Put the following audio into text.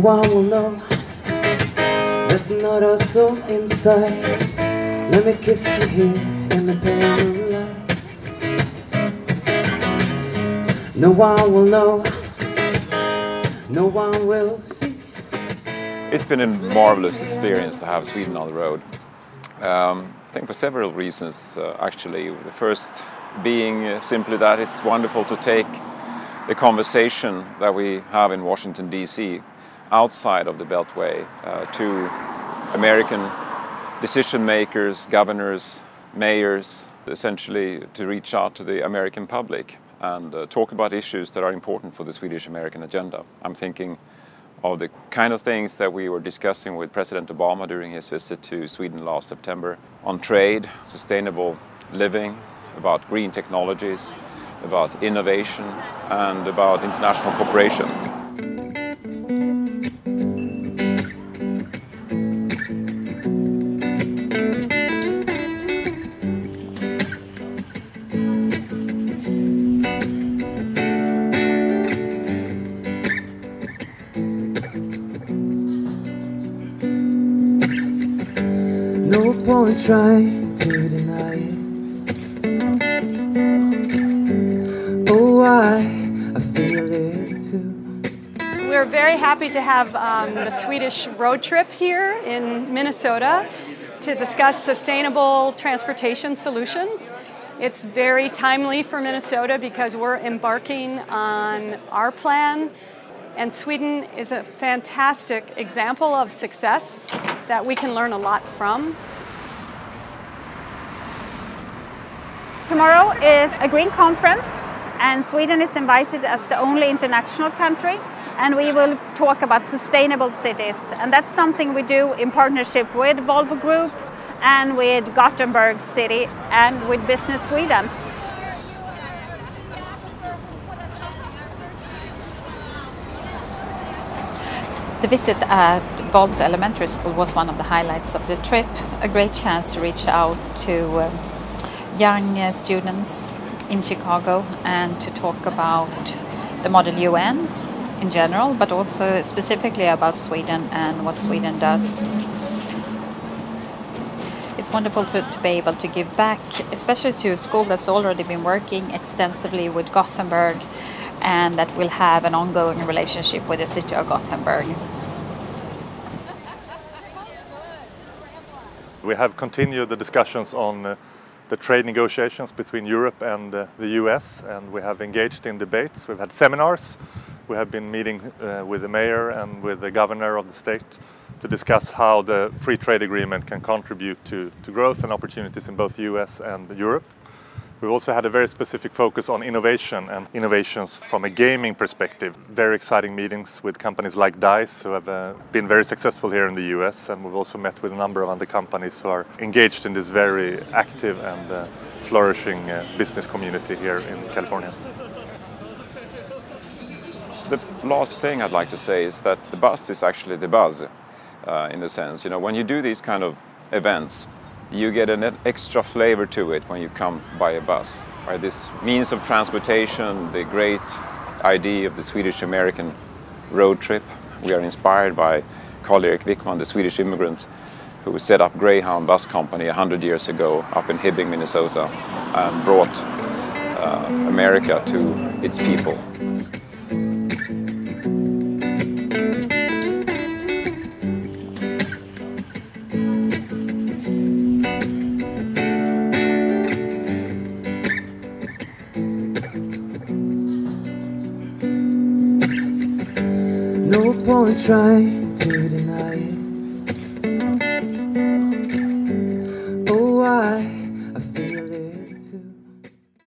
one will know. There's not a soul inside. Let me kiss you here in the pale light. No one will know. No one will see. It's been a marvelous experience to have Sweden on the road. I think for several reasons, actually. The first being simply that it's wonderful to take the conversation that we have in Washington, D.C. outside of the Beltway to American decision makers, governors, mayors, essentially to reach out to the American public and talk about issues that are important for the Swedish-American agenda. I'm thinking of the kind of things that we were discussing with President Obama during his visit to Sweden last September on trade, sustainable living, about green technologies, about innovation and about international cooperation. No point trying to deny it. Oh, I feel it too. We're very happy to have the Swedish road trip here in Minnesota to discuss sustainable transportation solutions. It's very timely for Minnesota because we're embarking on our plan, and Sweden is a fantastic example of success that we can learn a lot from. Tomorrow is a green conference, and Sweden is invited as the only international country, and we will talk about sustainable cities, and that's something we do in partnership with Volvo Group and with Gothenburg City and with Business Sweden. The visit at Volt Elementary School was one of the highlights of the trip, a great chance to reach out to young students in Chicago and to talk about the Model UN in general, but also specifically about Sweden and what Sweden does. It's wonderful to be able to give back, especially to a school that's already been working extensively with Gothenburg and that will have an ongoing relationship with the city of Gothenburg. We have continued the discussions on the trade negotiations between Europe and the US, and we have engaged in debates. We've had seminars. We have been meeting with the mayor and with the governor of the state to discuss how the free trade agreement can contribute to growth and opportunities in both the US and Europe. We've also had a very specific focus on innovation and innovations from a gaming perspective. Very exciting meetings with companies like DICE, who have been very successful here in the US, and we've also met with a number of other companies who are engaged in this very active and flourishing business community here in California. The last thing I'd like to say is that the bus is actually the buzz, in the sense, you know, when you do these kind of events, you get an extra flavor to it when you come by a bus. Right? This means of transportation, the great idea of the Swedish-American road trip. We are inspired by Karl-Erik Wickman, the Swedish immigrant who set up Greyhound Bus Company 100 years ago up in Hibbing, Minnesota, and brought America to its people. No point trying to deny it.